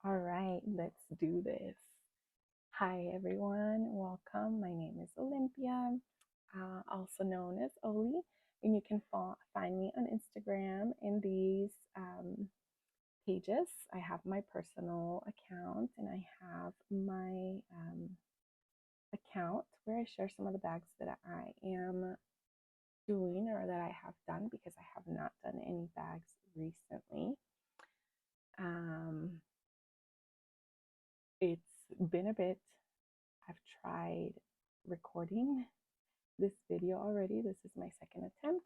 All right, let's do this. Hi, everyone. Welcome. My name is Olympia, also known as Oly, and you can find me on Instagram in these pages. I have my personal account and I have my account where I share some of the bags that I am doing or that I have done because I have not done any bags recently. It's been a bit. I've tried recording this video already. This is my second attempt.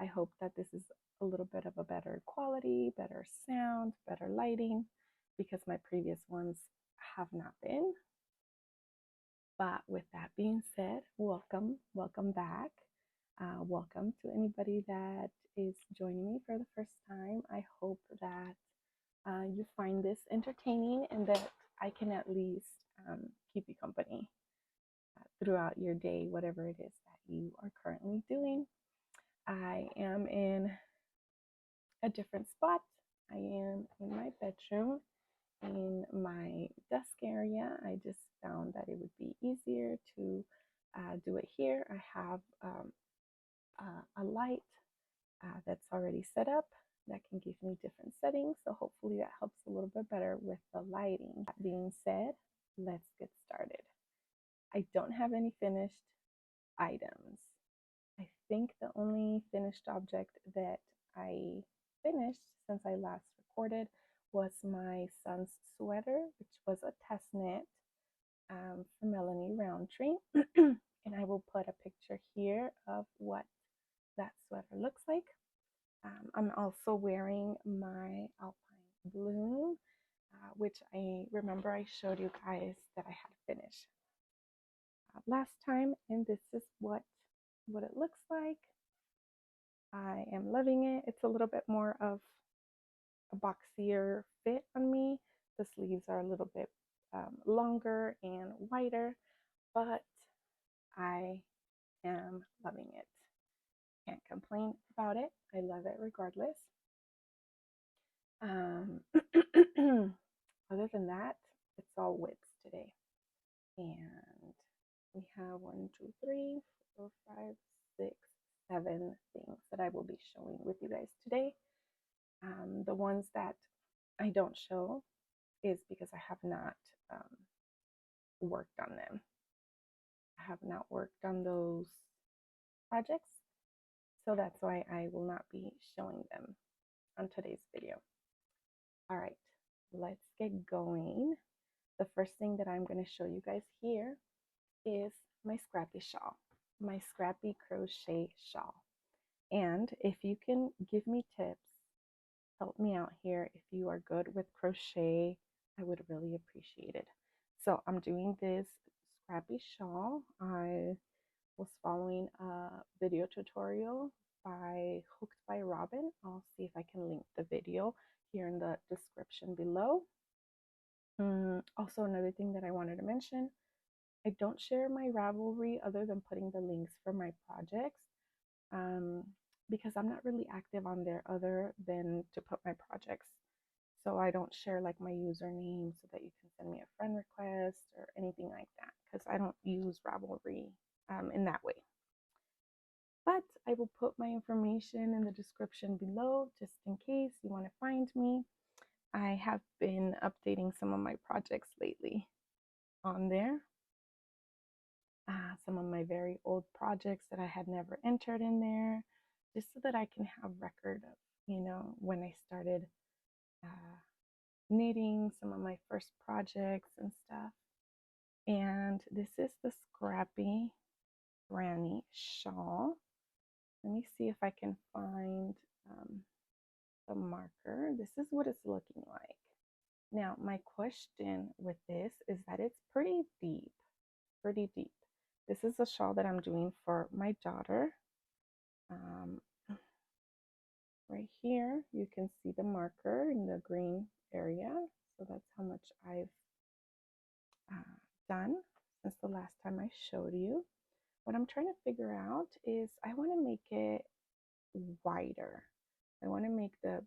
I hope that this is a little bit of a better quality, better sound, better lighting, because my previous ones have not been. But with that being said, welcome back. Welcome to anybody that is joining me for the first time. I hope that you find this entertaining and that I can at least keep you company throughout your day, whatever it is that you are currently doing. I am in a different spot. I am in my bedroom, in my desk area. I just found that it would be easier to do it here. I have a light that's already set up that can give me different settings. So hopefully that helps a little bit better with the lighting. That being said, let's get started. I don't have any finished items. I think the only finished object that I finished since I last recorded was my son's sweater, which was a test knit for Melanie Roundtree. And I will put a picture here of what that sweater looks like. I'm also wearing my Alpine Bloom, which I remember I showed you guys that I had finished last time, and this is what it looks like. I am loving it. It's a little bit more of a boxier fit on me. The sleeves are a little bit longer and wider, but I am loving it. Can't complain about it. I love it regardless. Other than that, it's all widths today. And we have 1, 2, 3, 4, 5, 6, 7 things that I will be showing with you guys today. The ones that I don't show is because I have not worked on them. I have not worked on those projects, so that's why I will not be showing them on today's video. All right, let's get going. The first thing that I'm going to show you guys here is my Scrappy shawl, my Scrappy crochet shawl. And if you can give me tips, help me out here. If you are good with crochet, I would really appreciate it. So I'm doing this Scrappy shawl. I was following a video tutorial by Hooked by Robin. I'll see if I can link the video here in the description below. Also, another thing that I wanted to mention, I don't share my Ravelry other than putting the links for my projects because I'm not really active on there other than to put my projects. So I don't share like my username so that you can send me a friend request or anything like that because I don't use Ravelry in that way. But I will put my information in the description below just in case you want to find me. I have been updating some of my projects lately on there. Some of my very old projects that I had never entered in there, just so that I can have record of, you know, when I started knitting, some of my first projects and stuff. And this is the Scrappy Granny shawl. Let me see if I can find the marker. This is what it's looking like. Now, my question with this is that it's pretty deep, pretty deep. This is a shawl that I'm doing for my daughter. Right here, you can see the marker in the green area. So that's how much I've done since the last time I showed you. What I'm trying to figure out is I want to make it wider. I want to make the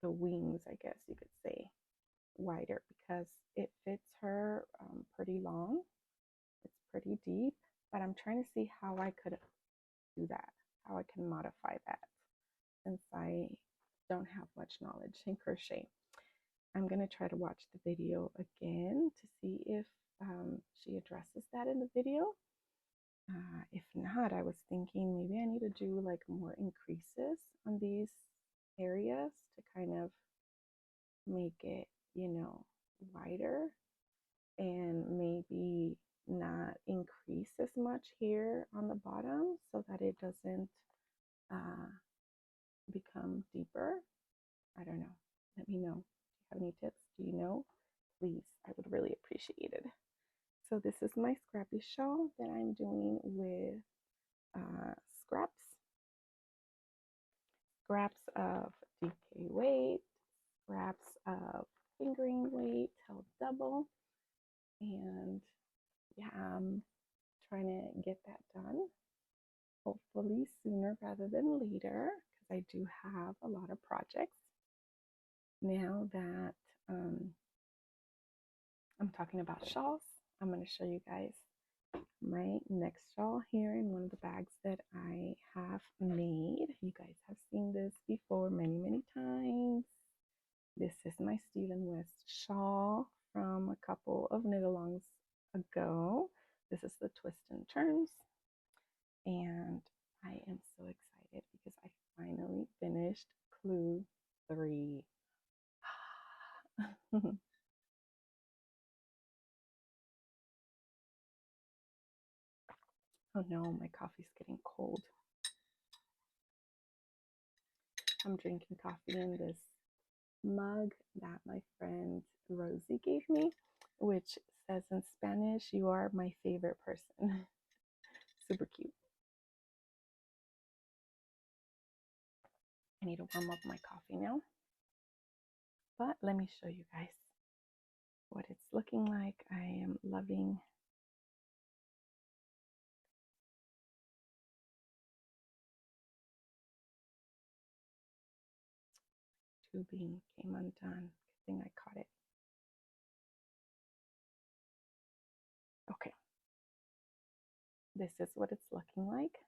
wings, I guess you could say, wider because it fits her pretty long. It's pretty deep, but I'm trying to see how I could do that, how I can modify that since I don't have much knowledge in crochet. I'm going to try to watch the video again to see if she addresses that in the video. If not, I was thinking maybe I need to do like more increases on these areas to kind of make it, you know, wider, and maybe not increase as much here on the bottom so that it doesn't become deeper. I don't know. Let me know. Do you have any tips? Do you know? Please, I would really appreciate it. So this is my Scrappy shawl that I'm doing with scraps of DK weight, scraps of fingering weight held double, and yeah, I'm trying to get that done hopefully sooner rather than later because I do have a lot of projects now that I'm talking about shawls. I'm going to show you guys my next shawl here in one of the bags that I have made. You guys have seen this before many times. This is my Stephen West shawl from a couple of knit-alongs ago. This is the twist and turns, and I am so excited because I finally finished clue 3. Oh no, my coffee's getting cold. I'm drinking coffee in this mug that my friend Rosie gave me, which says in Spanish, "You are my favorite person." Super cute. I need to warm up my coffee now. But let me show you guys what it's looking like. I am loving tubing came undone. Good thing I caught it. Okay. This is what it's looking like.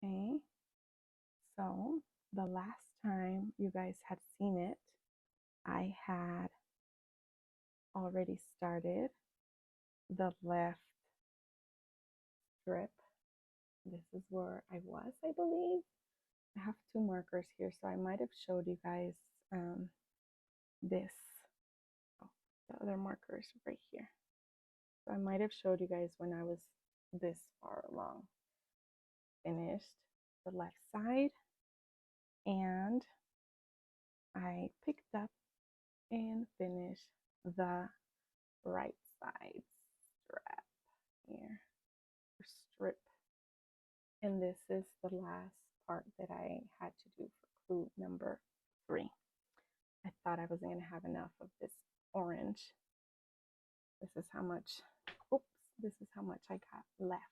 Okay. So the last time you guys had seen it, I had already started the left strip. This is where I was, I believe. I have 2 markers here, so I might have showed you guys this. Oh, the other markers right here. So I might have showed you guys when I was this far along. Finished the left side, and I picked up and finished the right side strap here, or strip. And this is the last part that I had to do for clue number 3. I thought I wasn't going to have enough of this orange. This is how much, oops, this is how much I got left.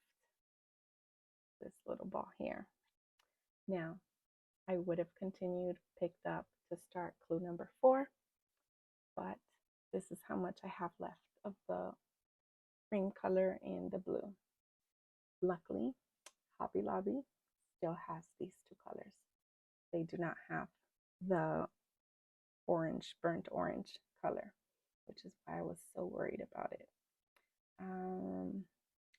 This little ball here. Now, I would have continued, picked up to start clue number 4, but this is how much I have left of the cream color and the blue. Luckily, Hobby Lobby still has these 2 colors. They do not have the orange, burnt orange color, which is why I was so worried about it.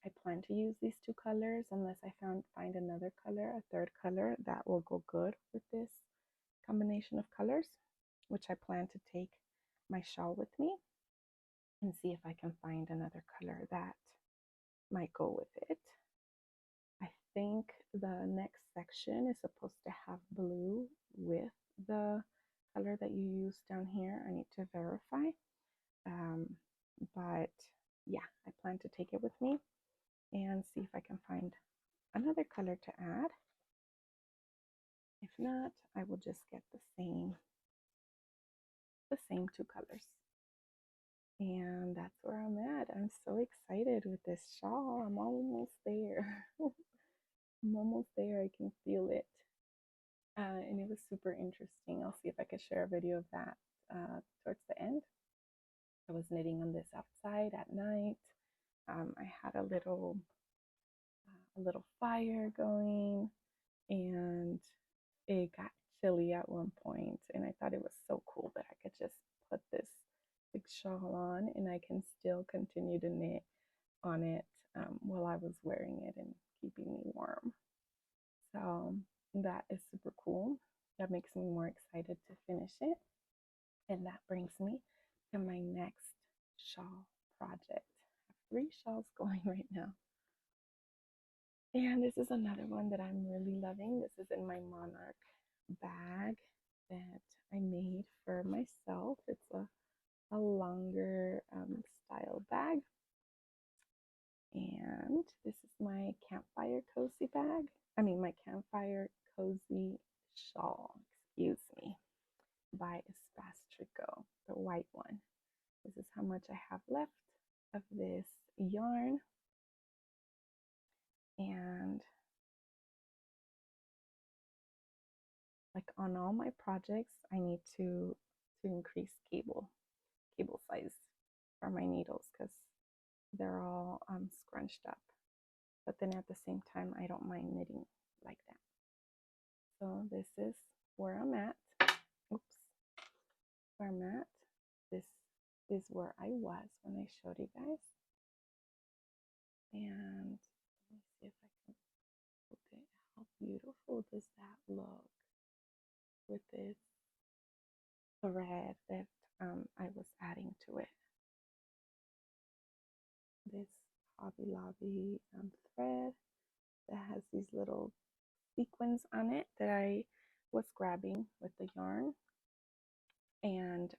I plan to use these 2 colors unless I find another color, a third color that will go good with this combination of colors, which I plan to take my shawl with me and see if I can find another color that might go with it. I think the next section is supposed to have blue with the color that you use down here. I need to verify. But yeah, I plan to take it with me and see if I can find another color to add. If not, I will just get the same 2 colors. And that's where I'm at. I'm so excited with this shawl. I'm almost there. I'm almost there. I can feel it. And it was super interesting. I'll see if I can share a video of that towards the end. I was knitting on this outside at night. I had a little fire going, and it got chilly at one point, and I thought it was so cool that I could just put this big shawl on and I can still continue to knit on it while I was wearing it and keeping me warm. So that is super cool. That makes me more excited to finish it. And that brings me to my next shawl project. I have 3 shawls going right now. And this is another one that I'm really loving. This is in my Monarch bag that I made for myself. It's a longer style bag. And this is my Campfire cozy bag. My Campfire cozy shawl, excuse me, by Espastrico, the white one. This is how much I have left of this yarn. And like on all my projects, I need to increase cable size for my needles because they're all scrunched up. But then at the same time, I don't mind knitting like that. So this is where I'm at. Oops. Where I'm at. This is where I was when I showed you guys. And let me see if I can put it. How beautiful does that look with this thread that I was adding to it. This Hobby Lobby thread that has these little sequins on it that I was grabbing with the yarn. And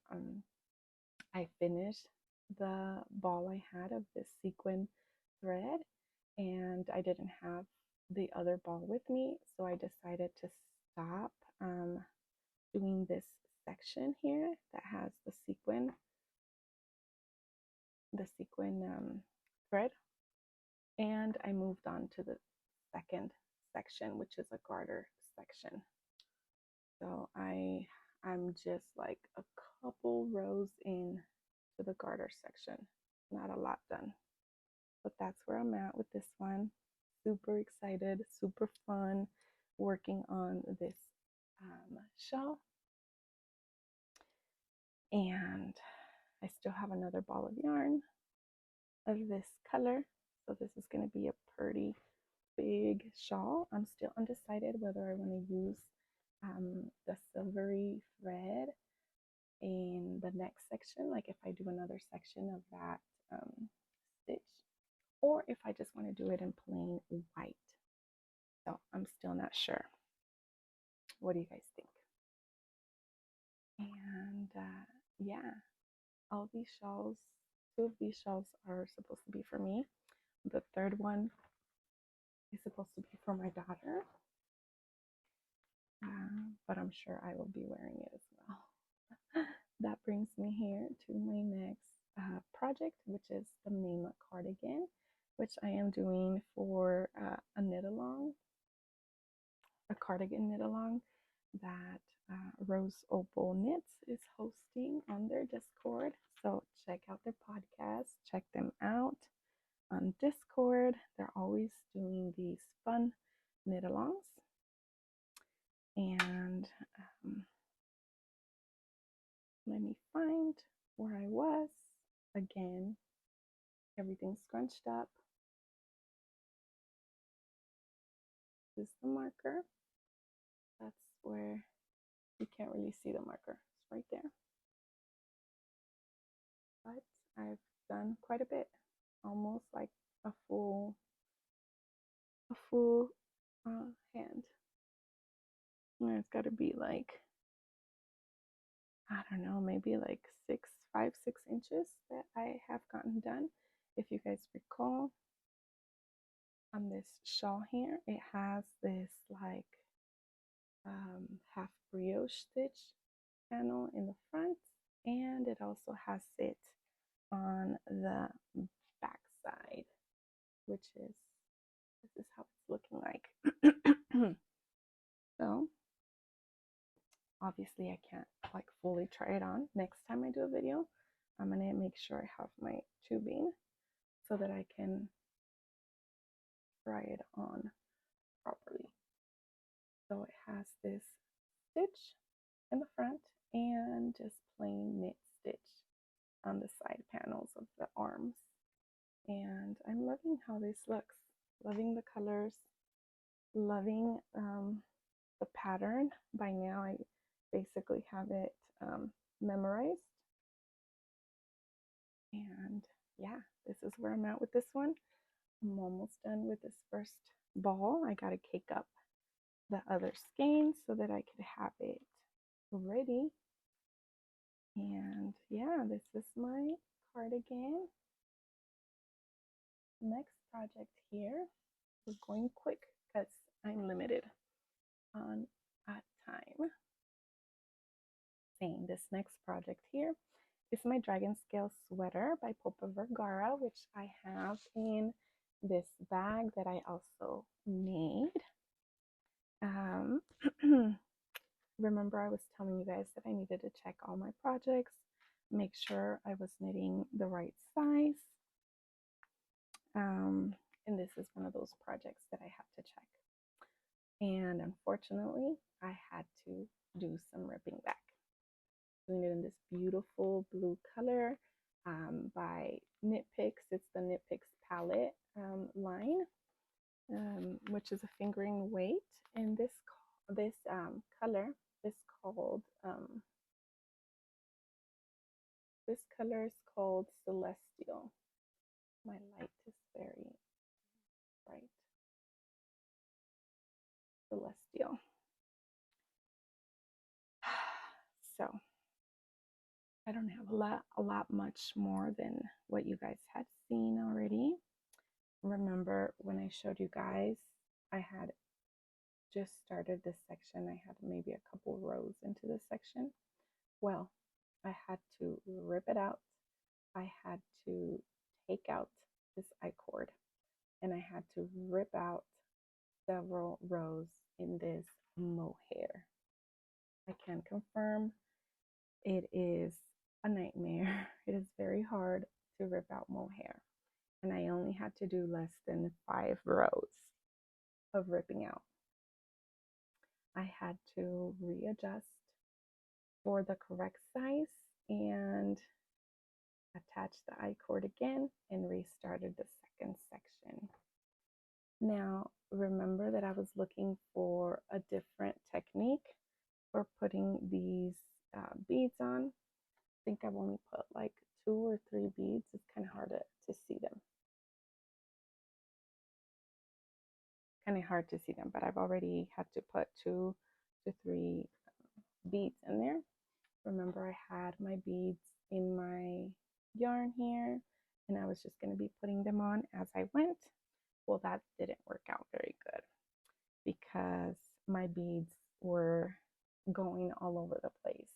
I finished the ball I had of this sequin thread, and I didn't have the other ball with me, so I decided to stop doing this section here that has the sequin thread, and I moved on to the second section, which is a garter section. So I'm just like a couple rows in to the garter section, not a lot done, but that's where I'm at with this one. Super excited, super fun working on this shawl. And I still have another ball of yarn of this color, so this is going to be a pretty big shawl. I'm still undecided whether I want to use the silvery thread in the next section, like if I do another section of that stitch, or if I just want to do it in plain white. So I'm still not sure. What do you guys think? And yeah, all these shawls, 2 of these shawls are supposed to be for me. The third one is supposed to be for my daughter, but I'm sure I will be wearing it as well. That brings me here to my next project, which is the Mima cardigan, which I am doing for a knit along, a cardigan knit along that Rose Opal Knits is hosting on their Discord. So check out their podcast, check them out on Discord. They're always doing these fun knit alongs. And let me find where I was. Again, everything's scrunched up. This is the marker. That's where you can't really see the marker. It's right there. But I've done quite a bit, almost like a full hand. And it's got to be like, I don't know, maybe like 5, 6 inches that I have gotten done. If you guys recall, on this shawl here, it has this like half brioche stitch panel in the front, and it also has it on the back side, which is, this is how it's looking like. So Obviously I can't like fully try it on. Next time I do a video, I'm gonna make sure I have my tubing so that I can try it on properly. So it has this stitch in the front and just plain knit stitch on the side panels of the arms. And I'm loving how this looks. Loving the colors, loving the pattern. By now I basically have it memorized. And yeah, this is where I'm at with this one. I'm almost done with this first ball. I gotta cake up the other skeins so that I could have it ready. And yeah, this is my cardigan. Next project here. We're going quick because I'm limited on time. Saying this next project here is my Dragon Scale sweater by Pullover, which I have in this bag that I also made. Remember I was telling you guys that I needed to check all my projects, make sure I was knitting the right size. And this is one of those projects that I have to check. And unfortunately, I had to do some ripping back. Doing it in this beautiful blue color by Knit Picks. It's the Knit Picks palette line, which is a fingering weight. And this color is called this color is called Celestial. My light is very bright. Celestial. So I don't have a lot much more than what you guys had seen already. Remember when I showed you guys, I had just started this section. I had maybe a couple rows into this section. Well, I had to rip it out. I had to take out this I-cord, and I had to rip out several rows in this mohair. I can confirm it is a nightmare. It is very hard to rip out mohair, and I only had to do less than 5 rows of ripping out. I had to readjust for the correct size and attach the I-cord again and restarted the second section. Now, remember that I was looking for a different technique for putting these beads on. I think I've only put like 2 or 3 beads. It's kind of hard to see them. But I've already had to put 2 to 3 beads in there. Remember, I had my beads in my yarn here, and I was just going to be putting them on as I went. Well, that didn't work out very good because my beads were going all over the place.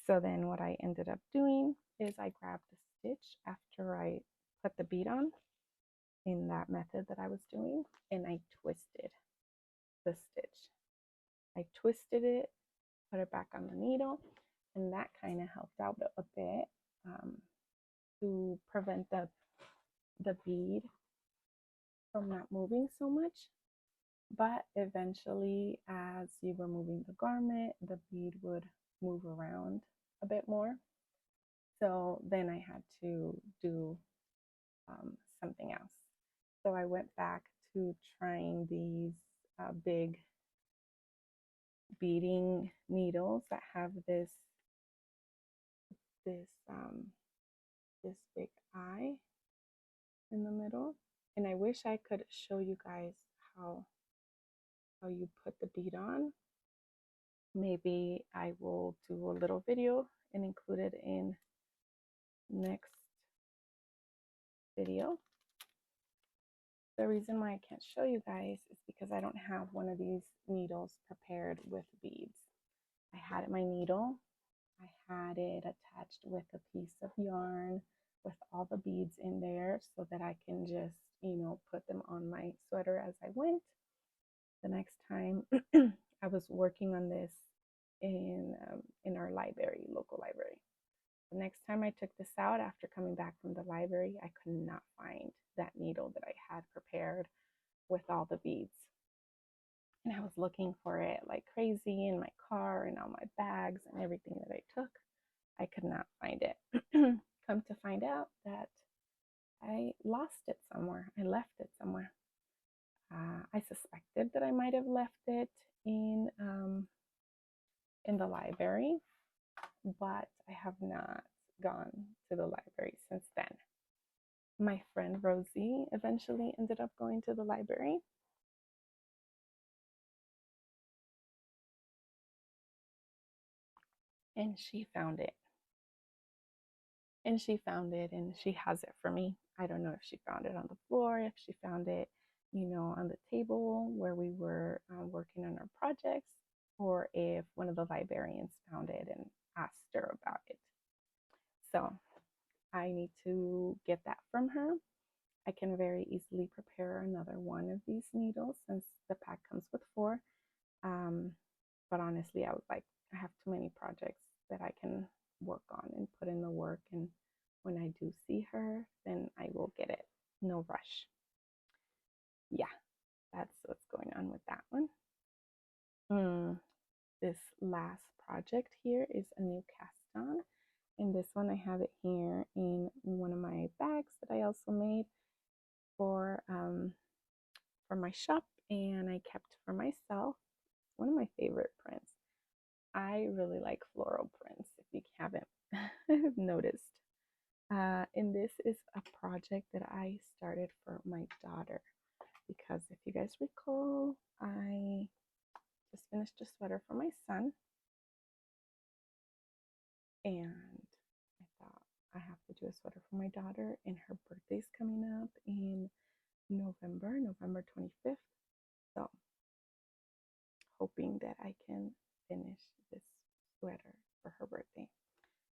So then what I ended up doing is I grabbed the stitch after I put the bead on in that method that I was doing, and I twisted the stitch. I twisted it, put it back on the needle, and that kind of helped out a bit to prevent the bead from not moving so much. But eventually, as you were moving the garment, the bead would move around a bit more. So then I had to do something else. So I went back to trying these big beading needles that have this big eye in the middle. And I wish I could show you guys how you put the bead on. Maybe I will do a little video and include it in next video. The reason why I can't show you guys is because I don't have one of these needles prepared with beads. I had my needle, I had it attached with a piece of yarn with all the beads in there so that I can just, put them on my sweater as I went. The next time I was working on this in our library, local library. The next time I took this out after coming back from the library, I could not find that needle that I had prepared with all the beads. And I was looking for it like crazy in my car and on my bags and everything that I took. I could not find it. Come to find out that I lost it somewhere. I left it somewhere. I suspected that I might have left it in the library, but I have not gone to the library since then. My friend Rosie eventually ended up going to the library. And she found it. And she found it and she has it for me. I don't know if she found it on the floor, if she found it, on the table where we were working on our projects, or if one of the librarians found it and asked her about it. So I need to get that from her. I can very easily prepare another one of these needles since the pack comes with 4. But honestly, I have too many projects that I can work on and put in the work. And when I do see her, then I will get it. No rush. Yeah, that's what's going on with that one. This last project here is a new cast on. And this one, I have it here in one of my bags that I also made for my shop, and I kept for myself. One of my favorite prints. I really like floral prints, if you haven't noticed. And this is a project that I started for my daughter, because if you guys recall, I just finished a sweater for my son, and I thought I have to do a sweater for my daughter, and her birthday's coming up in November 25th. So hoping that I can finish this sweater for her birthday.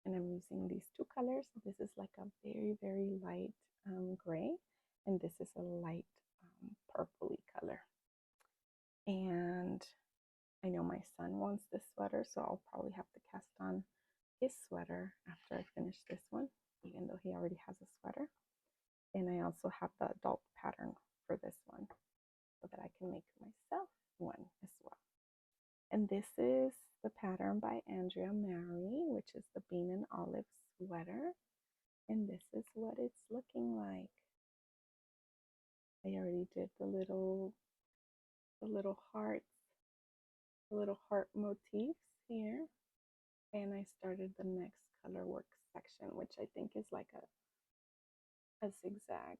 And I'm using these 2 colors. This is like a very, very light gray, and this is a light purpley color. And I know my son wants this sweater, so I'll probably have to cast on his sweater after I finish this one, even though he already has a sweater. And I also have the adult pattern for this one, so that I can make myself one as well. And this is the pattern by Andrea Mary, which is the Bean and Olive sweater. And this is what it's looking like. I already did the little hearts, the little heart motifs here. And I started the next color work section, which I think is like a zigzag.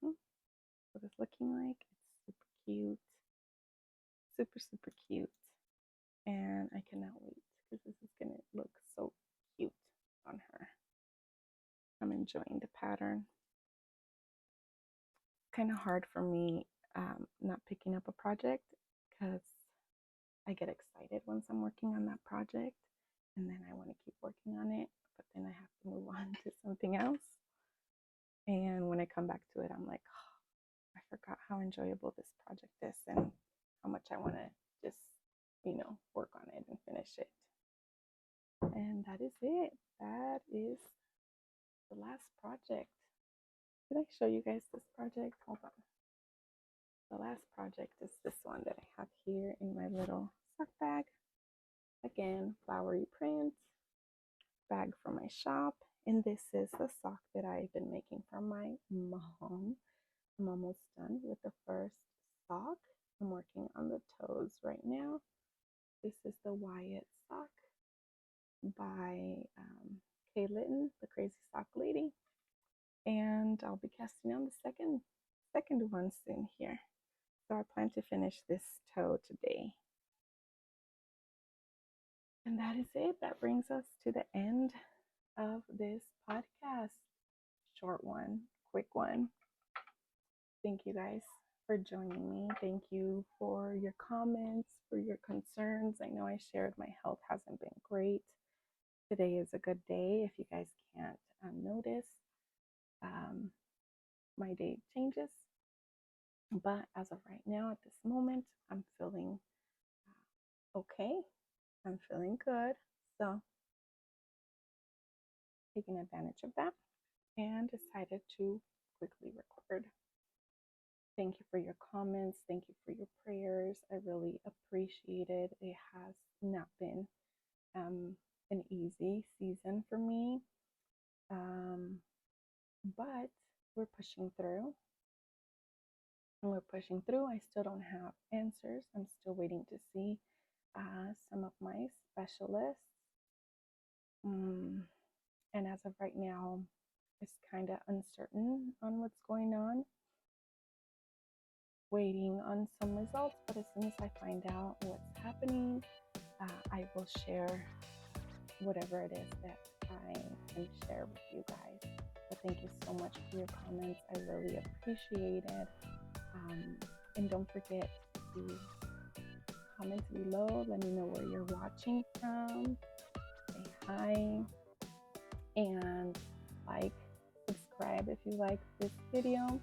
What it's looking like. It's super cute. Super cute. And I cannot wait, because this is going to look so cute on her. I'm enjoying the pattern. Kind of hard for me not picking up a project, because I get excited once I'm working on that project, and then I want to keep working on it, but then I have to move on to something else. And when I come back to it, I'm like, oh, I forgot how enjoyable this project is and how much I want to just, work on it and finish it. And that is it. That is the last project. Did I show you guys this project? Hold on. The last project is this one that I have here in my little sock bag. Again, flowery print, bag from my shop. And this is the sock that I've been making for my mom. I'm almost done with the first sock. I'm working on the toes right now. This is the Wyatt Sock by Kay Litton, the Crazy Sock Lady. And I'll be casting on the second one soon here. So I plan to finish this toe today. And that is it. That brings us to the end of this podcast. Short one, quick one. Thank you guys for joining me. Thank you for your comments, for your concerns. I know I shared my health hasn't been great. Today is a good day if you guys can't notice. my day changes. But as of right now, at this moment, I'm feeling okay. I'm feeling good. So taking advantage of that and decided to quickly record. Thank you for your comments. Thank you for your prayers. I really appreciate it. It has not been an easy season for me, but we're pushing through. And we're pushing through. I still don't have answers. I'm still waiting to see some of my specialists. And as of right now, it's kind of uncertain on what's going on. Waiting on some results, but as soon as I find out what's happening, I will share whatever it is that I can share with you guys. But thank you so much for your comments. I really appreciate it. And don't forget to comment below. Let me know where you're watching from. Say hi. And like, subscribe if you like this video.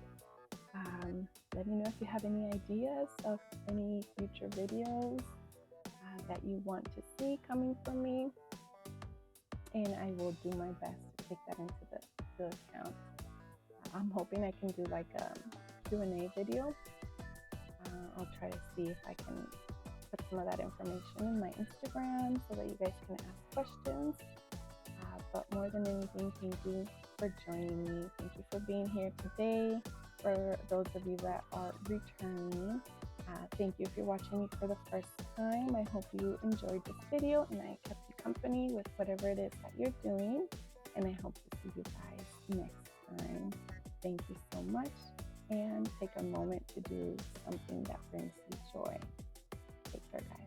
Let me know if you have any ideas of any future videos that you want to see coming from me. And I will do my best to take that into the account. I'm hoping I can do like a Q&A video. I'll try to see if I can put some of that information in my Instagram so that you guys can ask questions. But more than anything, thank you for joining me. Thank you for being here today. For those of you that are returning, thank you if you're watching me for the first time. I hope you enjoyed this video and I kept you company with whatever it is that you're doing. And I hope to see you guys next time. Thank you so much. And take a moment to do something that brings you joy. Take care, guys.